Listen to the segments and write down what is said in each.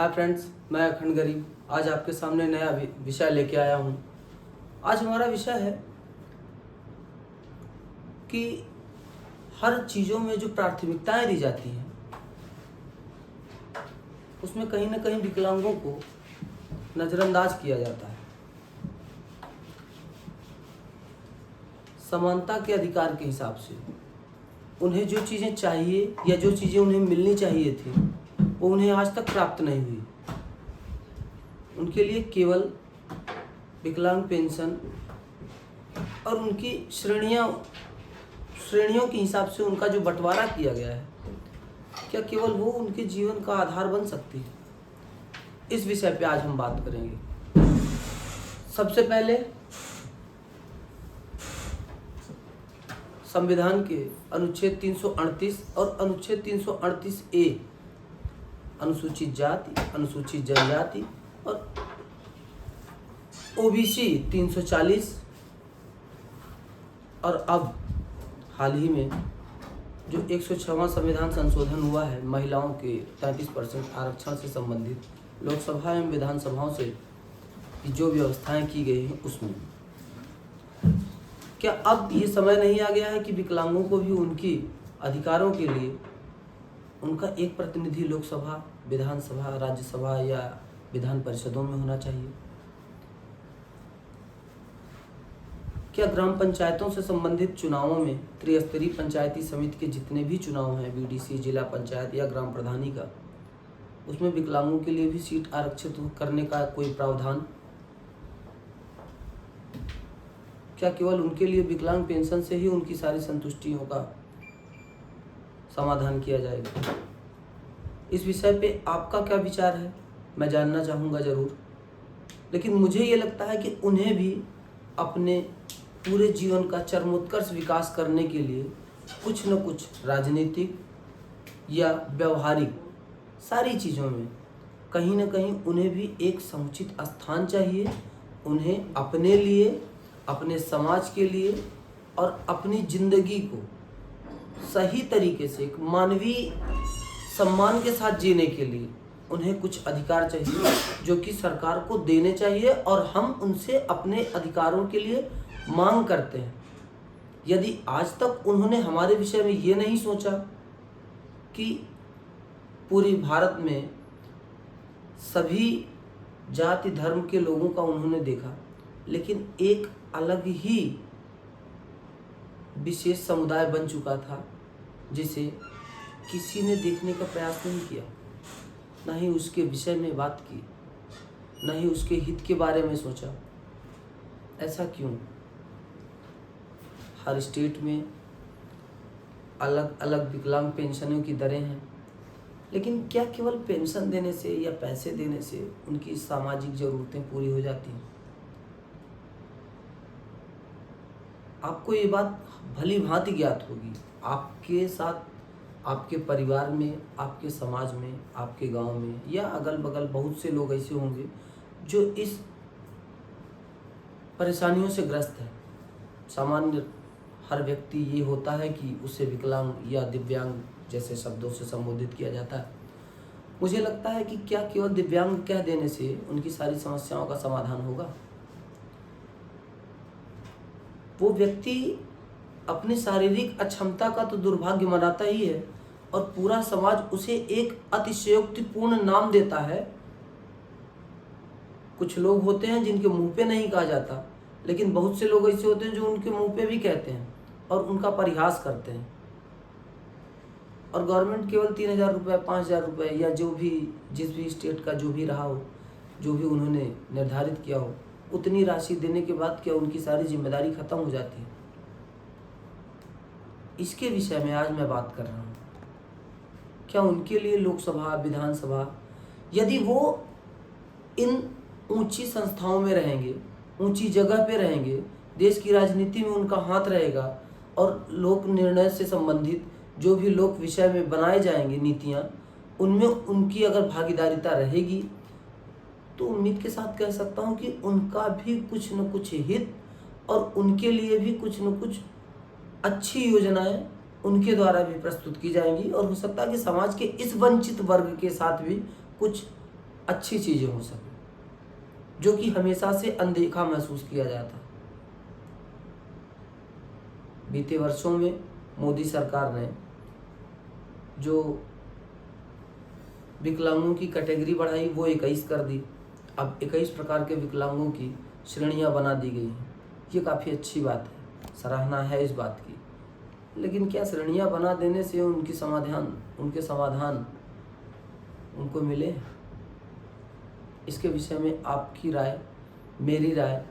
Hi friends, मैं अखंड गरीब आज आपके सामने नया विषय लेके आया हूँ। आज हमारा विषय है कि हर चीज़ों में जो प्राथमिकताएं दी जाती हैं उसमें कहीं ना कहीं विकलांगों को नज़रअंदाज किया जाता है। समानता के अधिकार के हिसाब से उन्हें जो चीज़ें चाहिए या जो चीज़ें उन्हें मिलनी चाहिए थी वो उन्हें आज तक प्राप्त नहीं हुई। उनके लिए केवल विकलांग पेंशन और उनकी श्रेणियों के हिसाब से उनका जो बंटवारा किया गया है, क्या केवल वो उनके जीवन का आधार बन सकती है? इस विषय पे आज हम बात करेंगे। सबसे पहले संविधान के अनुच्छेद 338 और अनुच्छेद 338 ए अनुसूचित जाति, अनुसूचित जनजाति और ओबीसी 340 और अब हाल ही में जो 106वां संविधान संशोधन हुआ है महिलाओं के 33% आरक्षण से संबंधित लोकसभा एवं विधानसभाओं से जो व्यवस्थाएं की गई हैं उसमें क्या अब ये समय नहीं आ गया है कि विकलांगों को भी उनकी अधिकारों के लिए उनका एक प्रतिनिधि लोकसभा, विधानसभा, राज्यसभा या विधान परिषदों में होना चाहिए? क्या ग्राम पंचायतों से संबंधित चुनावों में त्रिस्तरीय पंचायती समिति के जितने भी चुनाव हैं, बीडीसी, जिला पंचायत या ग्राम प्रधानी का, उसमें विकलांगों के लिए भी सीट आरक्षित करने का कोई प्रावधान? क्या केवल उनके लिए विकलांग पेंशन से ही उनकी सारी संतुष्टियों का समाधान किया जाएगा? इस विषय पे आपका क्या विचार है, मैं जानना चाहूँगा ज़रूर। लेकिन मुझे ये लगता है कि उन्हें भी अपने पूरे जीवन का चरमोत्कर्ष विकास करने के लिए कुछ न कुछ राजनीतिक या व्यवहारिक सारी चीज़ों में कहीं न कहीं उन्हें भी एक समुचित स्थान चाहिए। उन्हें अपने लिए, अपने समाज के लिए और अपनी ज़िंदगी को सही तरीके से एक मानवीय सम्मान के साथ जीने के लिए उन्हें कुछ अधिकार चाहिए जो कि सरकार को देने चाहिए और हम उनसे अपने अधिकारों के लिए मांग करते हैं। यदि आज तक उन्होंने हमारे विषय में ये नहीं सोचा कि पूरी भारत में सभी जाति धर्म के लोगों का उन्होंने देखा, लेकिन एक अलग ही विशेष समुदाय बन चुका था जिसे किसी ने देखने का प्रयास नहीं किया, ना ही उसके विषय में बात की, ना ही उसके हित के बारे में सोचा। ऐसा क्यों? हर स्टेट में अलग अलग विकलांग पेंशनों की दरें हैं, लेकिन क्या केवल पेंशन देने से या पैसे देने से उनकी सामाजिक ज़रूरतें पूरी हो जाती हैं? आपको ये बात भली भांति ज्ञात होगी। आपके साथ, आपके परिवार में, आपके समाज में, आपके गांव में या अगल बगल बहुत से लोग ऐसे होंगे जो इस परेशानियों से ग्रस्त है। सामान्य हर व्यक्ति ये होता है कि उसे विकलांग या दिव्यांग जैसे शब्दों से संबोधित किया जाता है। मुझे लगता है कि क्या केवल दिव्यांग कह देने से उनकी सारी समस्याओं का समाधान होगा? वो व्यक्ति अपनी शारीरिक अक्षमता का तो दुर्भाग्य मनाता ही है और पूरा समाज उसे एक अतिशयोक्तिपूर्ण नाम देता है। कुछ लोग होते हैं जिनके मुंह पे नहीं कहा जाता, लेकिन बहुत से लोग ऐसे होते हैं जो उनके मुंह पे भी कहते हैं और उनका परिहास करते हैं। और गवर्नमेंट केवल 3,000 रुपये, 5,000 रुपये या जो भी जिस भी स्टेट का जो भी रहा हो, जो भी उन्होंने निर्धारित किया हो, उतनी राशि देने के बाद क्या उनकी सारी जिम्मेदारी खत्म हो जाती है? इसके विषय में आज मैं बात कर रहा हूँ। क्या उनके लिए लोकसभा, विधानसभा, यदि वो इन ऊंची संस्थाओं में रहेंगे, ऊंची जगह पे रहेंगे, देश की राजनीति में उनका हाथ रहेगा और लोक निर्णय से संबंधित जो भी लोक विषय में बनाए जाएंगे नीतियाँ, उनमें उनकी अगर भागीदारिता रहेगी तो उम्मीद के साथ कह सकता हूँ कि उनका भी कुछ न कुछ हित और उनके लिए भी कुछ न कुछ अच्छी योजनाएं उनके द्वारा भी प्रस्तुत की जाएंगी और हो सकता है कि समाज के इस वंचित वर्ग के साथ भी कुछ अच्छी चीज़ें हो सकें, जो कि हमेशा से अनदेखा महसूस किया जाता। बीते वर्षों में मोदी सरकार ने जो विकलांगों की कैटेगरी बढ़ाई वो 21 कर दी। अब 21 प्रकार के विकलांगों की श्रेणियां बना दी गई हैं। ये काफ़ी अच्छी बात है, सराहना है इस बात की। लेकिन क्या श्रेणियां बना देने से उनके समाधान उनको मिले? इसके विषय में आपकी राय, मेरी राय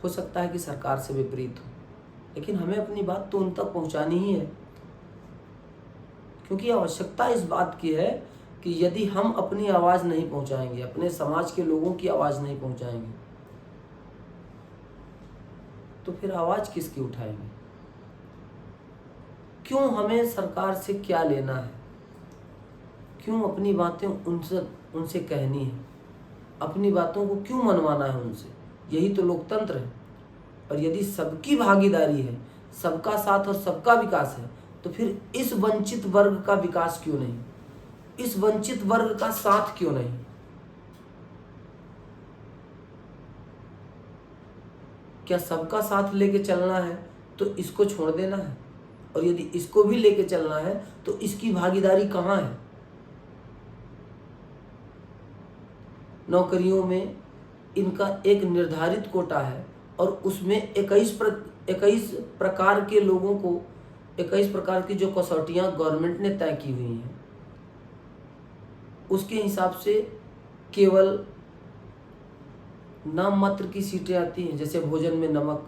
हो सकता है कि सरकार से विपरीत हो, लेकिन हमें अपनी बात तो उन तक पहुंचानी ही है, क्योंकि आवश्यकता इस बात की है कि यदि हम अपनी आवाज़ नहीं पहुंचाएंगे, अपने समाज के लोगों की आवाज़ नहीं पहुंचाएंगे, तो फिर आवाज़ किसकी उठाएंगे? क्यों हमें सरकार से क्या लेना है? क्यों अपनी बातें उनसे कहनी है? अपनी बातों को क्यों मनवाना है उनसे? यही तो लोकतंत्र है। और यदि सबकी भागीदारी है, सबका साथ और सबका विकास है, तो फिर इस वंचित वर्ग का विकास क्यों नहीं? इस वंचित वर्ग का साथ क्यों नहीं? क्या सबका साथ लेके चलना है तो इसको छोड़ देना है? और यदि इसको भी लेके चलना है तो इसकी भागीदारी कहाँ है? नौकरियों में इनका एक निर्धारित कोटा है और उसमें 21 प्रकार के लोगों को, 21 प्रकार की जो कसौटियाँ गवर्नमेंट ने तय की हुई हैं, उसके हिसाब से केवल नाम मात्र की सीटें आती हैं। जैसे भोजन में नमक,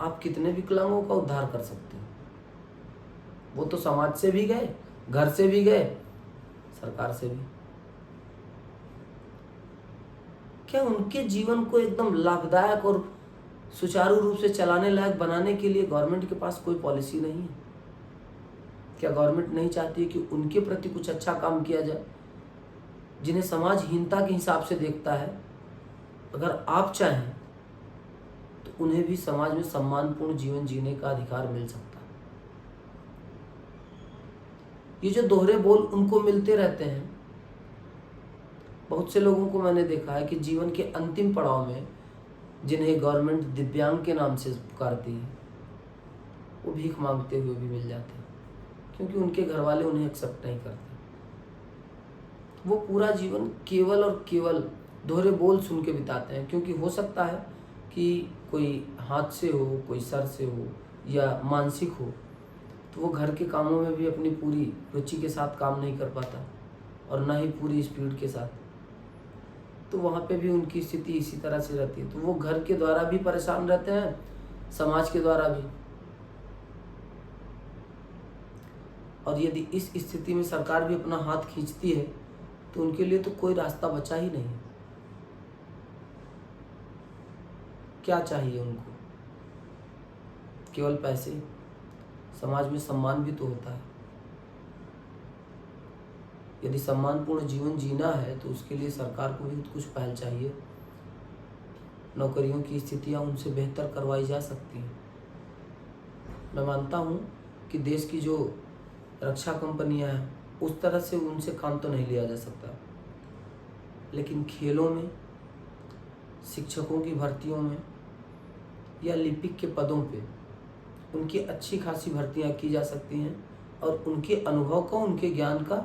आप कितने विकलांगों का उद्धार कर सकते हैं? वो तो समाज से भी गए, घर से भी गए, सरकार से भी। क्या उनके जीवन को एकदम लाभदायक और सुचारू रूप से चलाने लायक बनाने के लिए गवर्नमेंट के पास कोई पॉलिसी नहीं है? क्या गवर्नमेंट नहीं चाहती कि उनके प्रति कुछ अच्छा काम किया जाए, जिन्हें समाज हीनता के हिसाब से देखता है? अगर आप चाहें तो उन्हें भी समाज में सम्मानपूर्ण जीवन जीने का अधिकार मिल सकता है। ये जो दोहरे बोल उनको मिलते रहते हैं। बहुत से लोगों को मैंने देखा है कि जीवन के अंतिम पड़ाव में जिन्हें गवर्नमेंट दिव्यांग के नाम से पुकारती है, वो भीख मांगते हुए भी मिल जाते हैं, क्योंकि उनके घर वाले उन्हें एक्सेप्ट नहीं करते। वो पूरा जीवन केवल और केवल दोहरे बोल सुन के बिताते हैं, क्योंकि हो सकता है कि कोई हाथ से हो, कोई सर से हो या मानसिक हो, तो वो घर के कामों में भी अपनी पूरी रुचि के साथ काम नहीं कर पाता और ना ही पूरी स्पीड के साथ। तो वहाँ पे भी उनकी स्थिति इसी तरह से रहती है। तो वो घर के द्वारा भी परेशान रहते हैं, समाज के द्वारा भी। और यदि इस स्थिति में सरकार भी अपना हाथ खींचती है तो उनके लिए तो कोई रास्ता बचा ही नहीं। क्या चाहिए उनको? केवल पैसे? समाज में सम्मान भी तो होता है। यदि सम्मानपूर्ण जीवन जीना है तो उसके लिए सरकार को भी कुछ पहल चाहिए। नौकरियों की स्थितियां उनसे बेहतर करवाई जा सकती हैं। मैं मानता हूं कि देश की जो रक्षा कंपनियां हैं उस तरह से उनसे काम तो नहीं लिया जा सकता, लेकिन खेलों में, शिक्षकों की भर्तियों में या लिपिक के पदों पे उनकी अच्छी खासी भर्तियां की जा सकती हैं और उनके अनुभव का, उनके ज्ञान का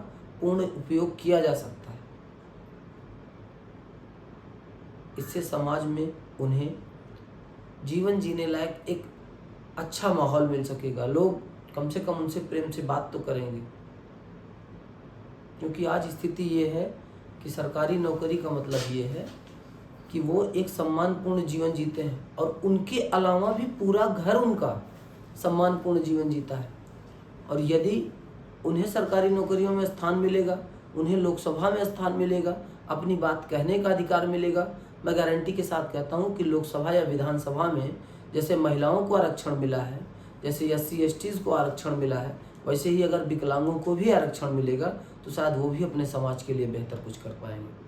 पूर्ण उपयोग किया जा सकता है। इससे समाज में उन्हें जीवन जीने लायक एक अच्छा माहौल मिल सकेगा। लोग कम से कम उनसे प्रेम से बात तो करेंगे, क्योंकि आज स्थिति ये है कि सरकारी नौकरी का मतलब ये है कि वो एक सम्मानपूर्ण जीवन जीते हैं और उनके अलावा भी पूरा घर उनका सम्मानपूर्ण जीवन जीता है। और यदि उन्हें सरकारी नौकरियों में स्थान मिलेगा, उन्हें लोकसभा में स्थान मिलेगा, अपनी बात कहने का अधिकार मिलेगा, मैं गारंटी के साथ कहता हूँ कि लोकसभा या विधानसभा में जैसे महिलाओं को आरक्षण मिला है, जैसे SC/STs को आरक्षण मिला है, वैसे ही अगर विकलांगों को भी आरक्षण मिलेगा तो शायद वो भी अपने समाज के लिए बेहतर कुछ कर पाएंगे।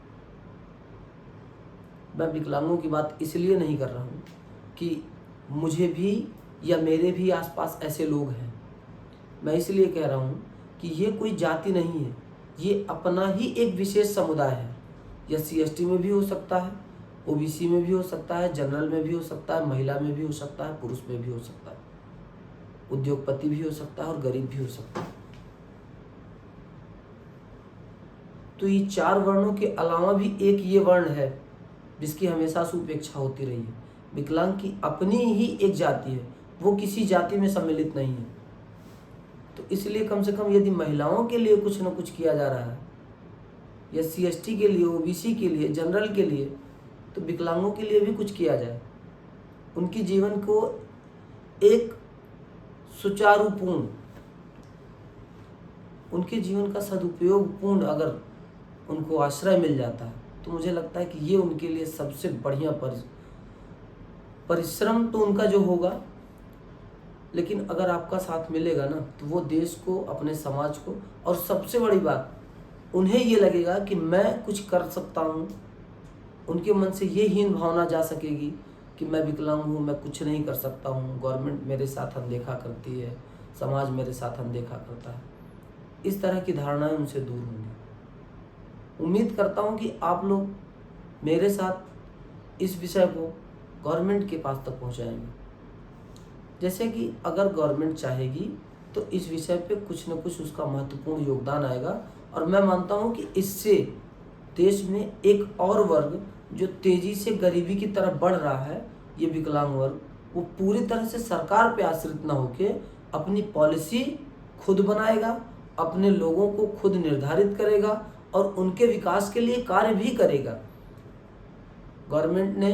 मैं विकलांगों की बात इसलिए नहीं कर रहा हूँ कि मुझे भी या मेरे भी आसपास ऐसे लोग हैं। मैं इसलिए कह रहा हूँ कि ये कोई जाति नहीं है, ये अपना ही एक विशेष समुदाय है। SC/ST में भी हो सकता है, OBC में भी हो सकता है, जनरल में भी हो सकता है, महिला में भी हो सकता है, पुरुष में भी हो सकता है, उद्योगपति भी हो सकता है और गरीब भी हो सकता है। तो ये 4 वर्णों के अलावा भी एक ये वर्ण है जिसकी हमेशा से उपेक्षा होती रही है। विकलांग की अपनी ही एक जाति है, वो किसी जाति में सम्मिलित नहीं है। तो इसलिए कम से कम यदि महिलाओं के लिए कुछ न कुछ किया जा रहा है, SC/ST के लिए, OBC के लिए, जनरल के लिए, तो विकलांगों के लिए भी कुछ किया जाए। उनके जीवन को एक सुचारूपूर्ण, उनके जीवन का सदुपयोग पूर्ण अगर उनको आश्रय मिल जाता है तो मुझे लगता है कि ये उनके लिए सबसे बढ़िया परिश्रम तो उनका जो होगा, लेकिन अगर आपका साथ मिलेगा ना तो वो देश को, अपने समाज को, और सबसे बड़ी बात उन्हें ये लगेगा कि मैं कुछ कर सकता हूँ। उनके मन से ये हीन भावना जा सकेगी कि मैं विकलांग हूँ, मैं कुछ नहीं कर सकता हूँ, गवर्नमेंट मेरे साथ अनदेखा करती है, समाज मेरे साथ अनदेखा करता है। इस तरह की धारणाएं उनसे दूर होंगी। उम्मीद करता हूँ कि आप लोग मेरे साथ इस विषय को गवर्नमेंट के पास तक पहुँचाएंगे। जैसे कि अगर गवर्नमेंट चाहेगी तो इस विषय पे कुछ न कुछ उसका महत्वपूर्ण योगदान आएगा, और मैं मानता हूँ कि इससे देश में एक और वर्ग जो तेज़ी से गरीबी की तरफ बढ़ रहा है, ये विकलांग वर्ग, वो पूरी तरह से सरकार पे आश्रित ना होके अपनी पॉलिसी खुद बनाएगा, अपने लोगों को खुद निर्धारित करेगा और उनके विकास के लिए कार्य भी करेगा। गवर्नमेंट ने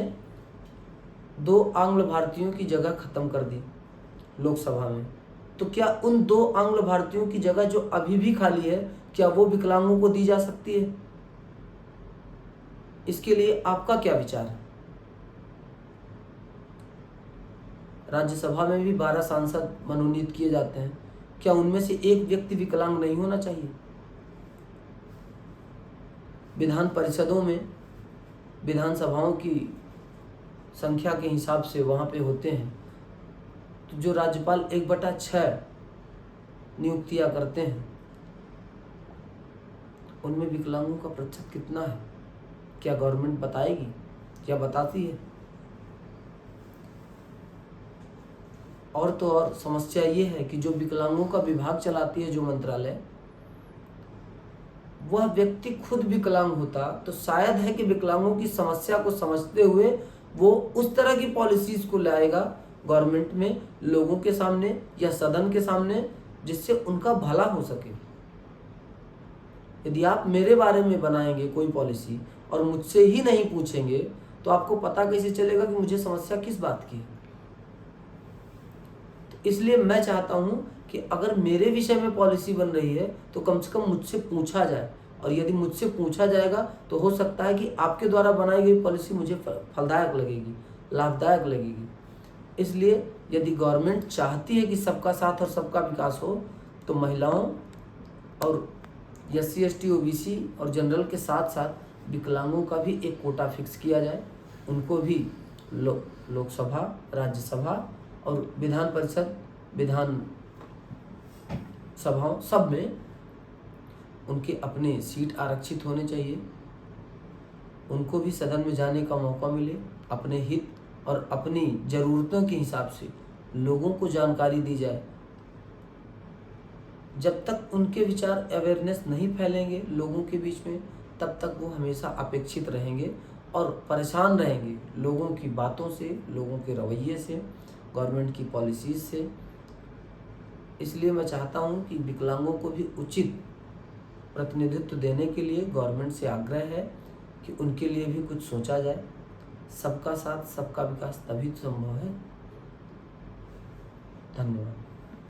2 आंग्ल भारतीयों की जगह खत्म कर दी लोकसभा में, तो क्या उन 2 आंग्ल भारतीयों की जगह जो अभी भी खाली है, क्या वो विकलांगों को दी जा सकती है? इसके लिए आपका क्या विचार है? राज्यसभा में भी 12 सांसद मनोनीत किए जाते हैं, क्या उनमें से एक व्यक्ति विकलांग नहीं होना चाहिए? विधान परिषदों में विधानसभाओं की संख्या के हिसाब से वहाँ पे होते हैं, तो जो राज्यपाल 1/6 नियुक्तियाँ करते हैं, उनमें विकलांगों का प्रतिशत कितना है? क्या गवर्नमेंट बताएगी? क्या बताती है? और तो और समस्या ये है कि जो विकलांगों का विभाग चलाती है जो मंत्रालय, वह व्यक्ति खुद विकलांग होता तो शायद है कि विकलांगों की समस्या को समझते हुए वो उस तरह की पॉलिसीज को लाएगा गवर्नमेंट में, लोगों के सामने या सदन के सामने, जिससे उनका भला हो सके। यदि आप मेरे बारे में बनाएंगे कोई पॉलिसी और मुझसे ही नहीं पूछेंगे तो आपको पता कैसे चलेगा कि मुझे समस्या किस बात की है? तो इसलिए मैं चाहता हूँ कि अगर मेरे विषय में पॉलिसी बन रही है तो कम से कम मुझसे पूछा जाए, और यदि मुझसे पूछा जाएगा तो हो सकता है कि आपके द्वारा बनाई गई पॉलिसी मुझे फलदायक लगेगी, लाभदायक लगेगी। इसलिए यदि गवर्नमेंट चाहती है कि सबका साथ और सबका विकास हो, तो महिलाओं और SC/ST, OBC और जनरल के साथ साथ विकलांगों का भी एक कोटा फिक्स किया जाए। उनको भी लोकसभा, राज्यसभा और विधान परिषद, विधान सभाओं सब में उनके अपने सीट आरक्षित होने चाहिए। उनको भी सदन में जाने का मौका मिले, अपने हित और अपनी ज़रूरतों के हिसाब से लोगों को जानकारी दी जाए। जब तक उनके विचार अवेयरनेस नहीं फैलेंगे लोगों के बीच में, तब तक वो हमेशा अपेक्षित रहेंगे और परेशान रहेंगे लोगों की बातों से, लोगों के रवैये से, गवर्नमेंट की पॉलिसीज़ से। इसलिए मैं चाहता हूँ कि विकलांगों को भी उचित प्रतिनिधित्व देने के लिए गवर्नमेंट से आग्रह है कि उनके लिए भी कुछ सोचा जाए। सबका साथ, सबका विकास तभी संभव है। धन्यवाद।